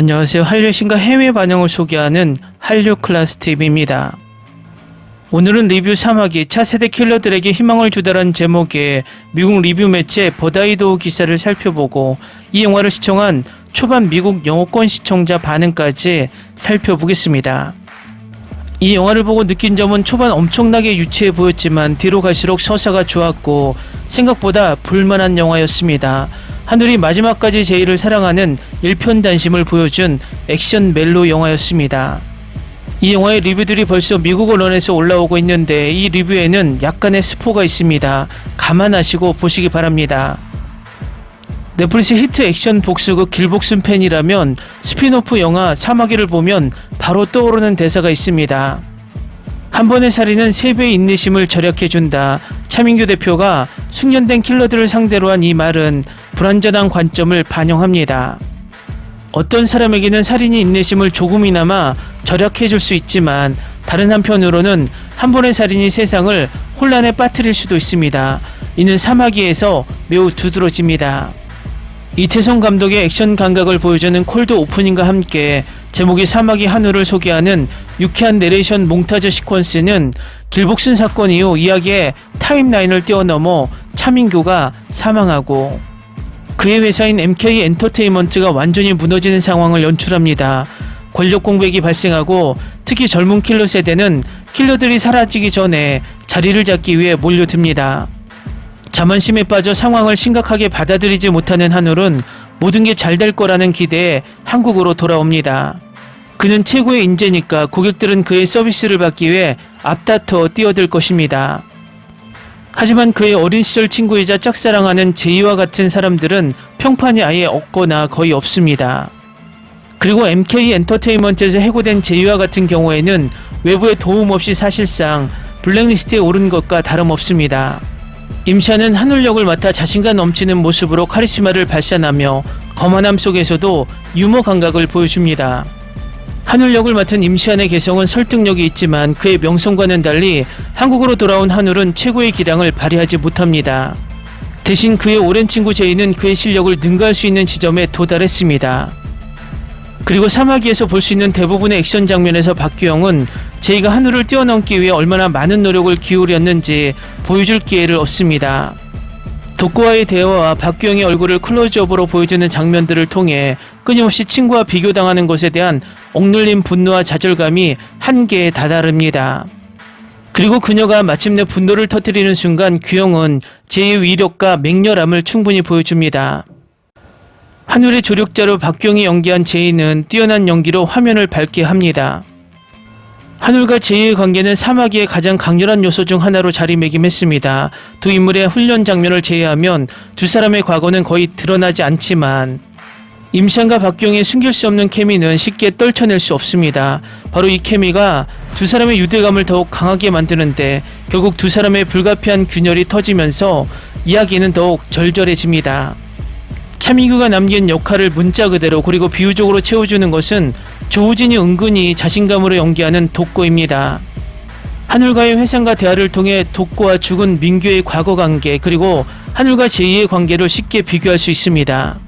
안녕하세요. 한류의 신과 해외 반응을 소개하는 한류 클래스TV입니다. 오늘은 리뷰 3화기 차세대 킬러들에게 희망을 주다란 제목의 미국 리뷰 매체 버다이도 기사를 살펴보고 이 영화를 시청한 초반 미국 영어권 시청자 반응까지 살펴보겠습니다. 이 영화를 보고 느낀 점은 초반 엄청나게 유치해 보였지만 뒤로 갈수록 서사가 좋았고 생각보다 볼만한 영화였습니다. 하늘이 마지막까지 제이를 사랑하는 일편단심을 보여준 액션 멜로 영화였습니다. 이 영화의 리뷰들이 벌써 미국 언론에서 올라오고 있는데 이 리뷰에는 약간의 스포가 있습니다. 감안하시고 보시기 바랍니다. 넷플릭스 히트 액션 복수극 길복순 팬이라면 스피노프 영화 사마귀를 보면 바로 떠오르는 대사가 있습니다. 한 번의 살인은 3배의 인내심을 절약해준다. 차민규 대표가 숙련된 킬러들을 상대로 한 이 말은 불완전한 관점을 반영합니다. 어떤 사람에게는 살인이 인내심을 조금이나마 절약해줄 수 있지만 다른 한편으로는 한 번의 살인이 세상을 혼란에 빠뜨릴 수도 있습니다. 이는 사마귀에서 매우 두드러집니다. 이태성 감독의 액션 감각을 보여주는 콜드 오프닝과 함께 제목이 사마귀 한우를 소개하는 유쾌한 내레이션 몽타주 시퀀스는 길복순 사건 이후 이야기의 타임라인을 뛰어넘어 차민규가 사망하고 그의 회사인 MK 엔터테인먼트가 완전히 무너지는 상황을 연출합니다. 권력 공백이 발생하고 특히 젊은 킬러 세대는 킬러들이 사라지기 전에 자리를 잡기 위해 몰려듭니다. 자만심에 빠져 상황을 심각하게 받아들이지 못하는 한울은 모든 게 잘 될 거라는 기대에 한국으로 돌아옵니다. 그는 최고의 인재니까 고객들은 그의 서비스를 받기 위해 앞다퉈 뛰어들 것입니다. 하지만 그의 어린 시절 친구이자 짝사랑하는 제이와 같은 사람들은 평판이 아예 없거나 거의 없습니다. 그리고 MK 엔터테인먼트에서 해고된 제이와 같은 경우에는 외부의 도움 없이 사실상 블랙리스트에 오른 것과 다름없습니다. 임샤는 한울 역을 맡아 자신감 넘치는 모습으로 카리스마를 발산하며 거만함 속에서도 유머 감각을 보여줍니다. 한울 역을 맡은 임시안의 개성은 설득력이 있지만 그의 명성과는 달리 한국으로 돌아온 한울은 최고의 기량을 발휘하지 못합니다. 대신 그의 오랜 친구 제이는 그의 실력을 능가할 수 있는 지점에 도달했습니다. 그리고 사마귀에서 볼 수 있는 대부분의 액션 장면에서 박규영은 제이가 한울을 뛰어넘기 위해 얼마나 많은 노력을 기울였는지 보여줄 기회를 얻습니다. 덕구와의 대화와 박규영의 얼굴을 클로즈업으로 보여주는 장면들을 통해 끊임없이 친구와 비교당하는 것에 대한 억눌린 분노와 좌절감이 한계에 다다릅니다. 그리고 그녀가 마침내 분노를 터뜨리는 순간 규영은 제이의 위력과 맹렬함을 충분히 보여줍니다. 한울의 조력자로 박규영이 연기한 제이는 뛰어난 연기로 화면을 밝게 합니다. 한울과 제이의 관계는 사마귀의 가장 강렬한 요소 중 하나로 자리매김했습니다. 두 인물의 훈련 장면을 제외하면 두 사람의 과거는 거의 드러나지 않지만 임시안과 박규영의 숨길 수 없는 케미는 쉽게 떨쳐낼 수 없습니다. 바로 이 케미가 두 사람의 유대감을 더욱 강하게 만드는데 결국 두 사람의 불가피한 균열이 터지면서 이야기는 더욱 절절해집니다. 차민규가 남긴 역할을 문자 그대로 그리고 비유적으로 채워주는 것은 조우진이 은근히 자신감으로 연기하는 덕구입니다. 한울과의 회상과 대화를 통해 덕구와 죽은 민규의 과거 관계 그리고 한울과 제이의 관계를 쉽게 비교할 수 있습니다.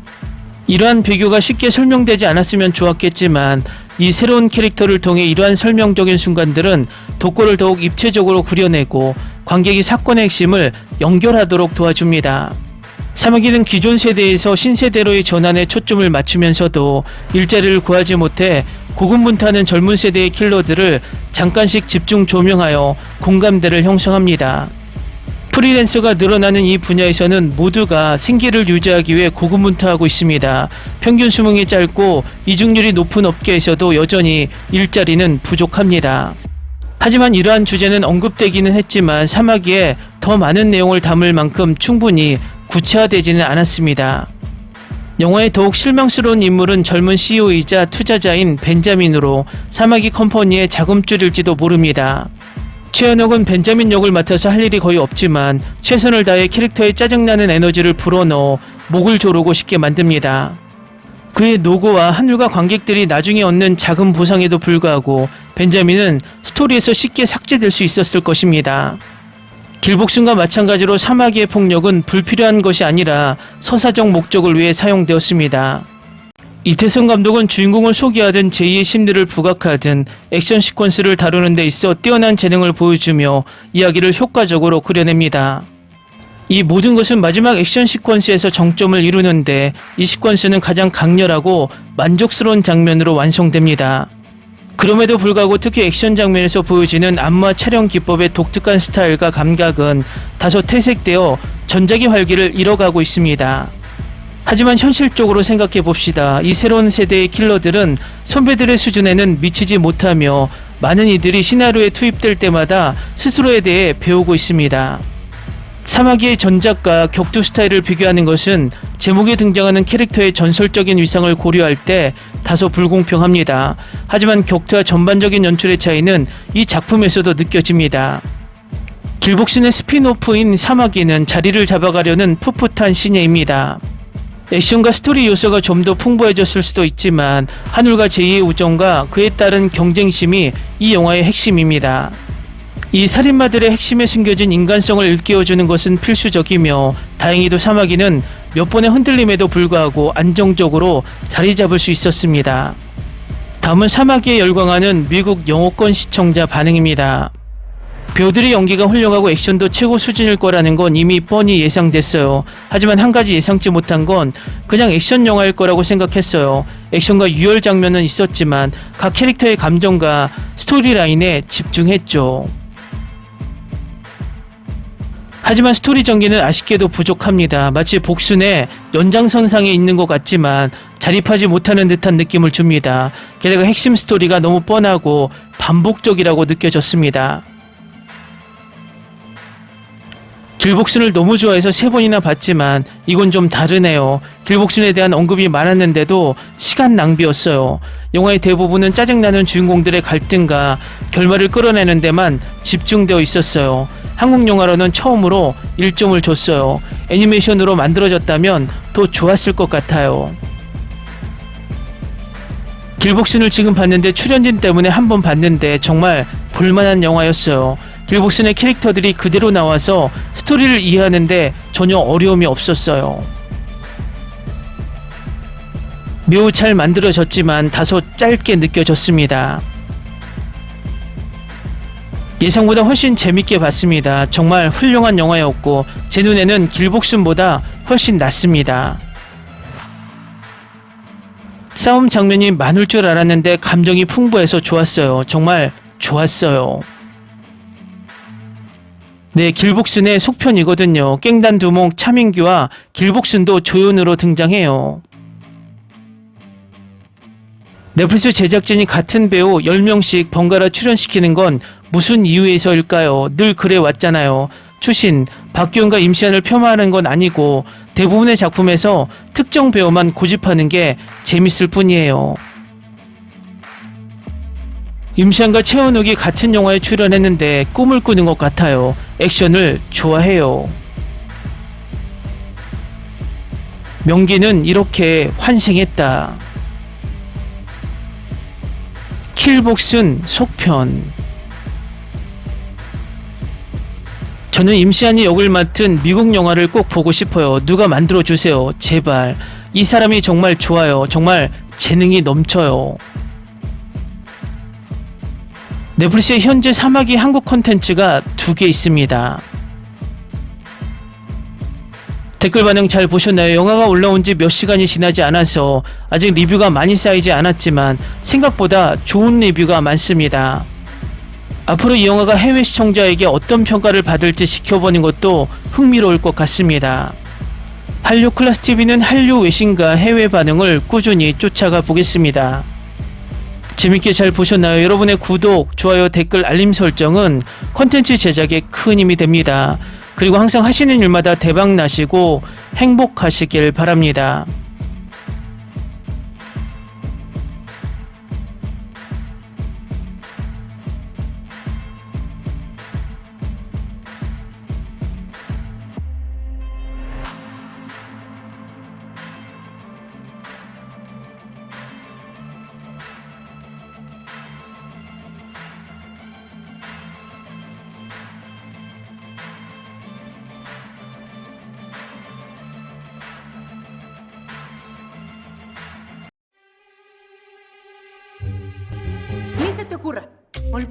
이러한 비교가 쉽게 설명되지 않았으면 좋았겠지만 이 새로운 캐릭터를 통해 이러한 설명적인 순간들은 덕구를 더욱 입체적으로 그려내고 관객이 사건의 핵심을 연결하도록 도와줍니다. 사마귀는 기존 세대에서 신세대로의 전환에 초점을 맞추면서도 일자리를 구하지 못해 고군분투하는 젊은 세대의 킬러들을 잠깐씩 집중 조명하여 공감대를 형성합니다. 프리랜서가 늘어나는 이 분야에서는 모두가 생계를 유지하기 위해 고군분투하고 있습니다. 평균 수명이 짧고 이직률이 높은 업계에서도 여전히 일자리는 부족합니다. 하지만 이러한 주제는 언급되기는 했지만 사마귀에 더 많은 내용을 담을 만큼 충분히 구체화되지는 않았습니다. 영화의 더욱 실망스러운 인물은 젊은 CEO이자 투자자인 벤자민으로 사마귀 컴퍼니의 자금줄일지도 모릅니다. 최현옥은 벤자민 역을 맡아서 할 일이 거의 없지만 최선을 다해 캐릭터의 짜증나는 에너지를 불어넣어 목을 조르고 싶게 만듭니다. 그의 노고와 한울과 관객들이 나중에 얻는 자금 보상에도 불구하고 벤자민은 스토리에서 쉽게 삭제될 수 있었을 것입니다. 길복순과 마찬가지로 사마귀의 폭력은 불필요한 것이 아니라 서사적 목적을 위해 사용되었습니다. 이태성 감독은 주인공을 소개하든 제2의 심리를 부각하든 액션 시퀀스를 다루는 데 있어 뛰어난 재능을 보여주며 이야기를 효과적으로 그려냅니다. 이 모든 것은 마지막 액션 시퀀스에서 정점을 이루는데 이 시퀀스는 가장 강렬하고 만족스러운 장면으로 완성됩니다. 그럼에도 불구하고 특히 액션 장면에서 보여지는 안무와 촬영 기법의 독특한 스타일과 감각은 다소 퇴색되어 전작의 활기를 잃어가고 있습니다. 하지만 현실적으로 생각해 봅시다. 이 새로운 세대의 킬러들은 선배들의 수준에는 미치지 못하며 많은 이들이 시나리오에 투입될 때마다 스스로에 대해 배우고 있습니다. 사마귀의 전작과 격투 스타일을 비교하는 것은 제목에 등장하는 캐릭터의 전설적인 위상을 고려할 때 다소 불공평합니다. 하지만 격투와 전반적인 연출의 차이는 이 작품에서도 느껴집니다. 길복신의 스핀오프인 사마귀는 자리를 잡아가려는 풋풋한 시녀입니다. 액션과 스토리 요소가 좀 더 풍부해졌을 수도 있지만 한울과 제이의 우정과 그에 따른 경쟁심이 이 영화의 핵심입니다. 이 살인마들의 핵심에 숨겨진 인간성을 일깨워주는 것은 필수적이며 다행히도 사마귀는 몇 번의 흔들림에도 불구하고 안정적으로 자리 잡을 수 있었습니다. 다음은 사마귀에 열광하는 미국 영어권 시청자 반응입니다. 배우들의 연기가 훌륭하고 액션도 최고 수준일 거라는 건 이미 뻔히 예상됐어요. 하지만 한 가지 예상치 못한 건 그냥 액션 영화일 거라고 생각했어요. 액션과 유혈 장면은 있었지만 각 캐릭터의 감정과 스토리라인에 집중했죠. 하지만 스토리 전개는 아쉽게도 부족합니다. 마치 복순의 연장선상에 있는 것 같지만 자립하지 못하는 듯한 느낌을 줍니다. 게다가 핵심 스토리가 너무 뻔하고 반복적이라고 느껴졌습니다. 길복순을 너무 좋아해서 3번이나 봤지만 이건 좀 다르네요. 길복순에 대한 언급이 많았는데도 시간 낭비였어요. 영화의 대부분은 짜증나는 주인공들의 갈등과 결말을 끌어내는 데만 집중되어 있었어요. 한국 영화로는 처음으로 1점을 줬어요. 애니메이션으로 만들어졌다면 더 좋았을 것 같아요. 길복순을 지금 봤는데 출연진 때문에 한 번 봤는데 정말 볼만한 영화였어요. 길복순의 캐릭터들이 그대로 나와서 스토리를 이해하는데 전혀 어려움이 없었어요. 매우 잘 만들어졌지만 다소 짧게 느껴졌습니다. 예상보다 훨씬 재밌게 봤습니다. 정말 훌륭한 영화였고 제 눈에는 길복순보다 훨씬 낫습니다. 싸움 장면이 많을 줄 알았는데 감정이 풍부해서 좋았어요. 정말 좋았어요. 네, 길복순의 속편이거든요. 깽단 두목 차민규와 길복순도 조연으로 등장해요. 넷플릭스 제작진이 같은 배우 10명씩 번갈아 출연시키는 건 무슨 이유에서일까요? 늘 그래 왔잖아요. 추신, 박규현과 임시완을 폄하하는 건 아니고 대부분의 작품에서 특정 배우만 고집하는 게 재밌을 뿐이에요. 임시완과 최원욱이 같은 영화에 출연했는데 꿈을 꾸는 것 같아요. 액션을 좋아해요. 명기는 이렇게 환생했다. 킬복순 속편. 저는 임시완이 역을 맡은 미국 영화를 꼭 보고 싶어요. 누가 만들어주세요. 제발. 이 사람이 정말 좋아요. 정말 재능이 넘쳐요. 넷플릭스에 현재 사마귀 한국 콘텐츠가 2개 있습니다. 댓글 반응 잘 보셨나요? 영화가 올라온 지 몇 시간이 지나지 않아서 아직 리뷰가 많이 쌓이지 않았지만 생각보다 좋은 리뷰가 많습니다. 앞으로 이 영화가 해외 시청자에게 어떤 평가를 받을지 지켜보는 것도 흥미로울 것 같습니다. 한류 클래스TV는 한류 외신과 해외 반응을 꾸준히 쫓아가 보겠습니다. 재밌게 잘 보셨나요? 여러분의 구독, 좋아요, 댓글, 알림 설정은 콘텐츠 제작에 큰 힘이 됩니다. 그리고 항상 하시는 일마다 대박 나시고 행복하시길 바랍니다.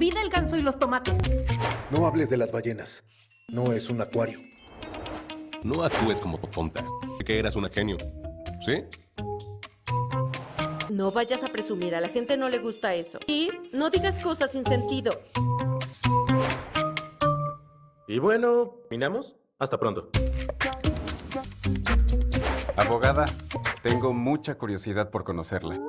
Olvida el ganso y los tomates. No hables de las ballenas. No es un acuario. No actúes como tonta. Que eras una genio. ¿Sí? No vayas a presumir, a la gente no le gusta eso. Y no digas cosas sin sentido. Y bueno, ¿minamos? Hasta pronto. Abogada, tengo mucha curiosidad por conocerla.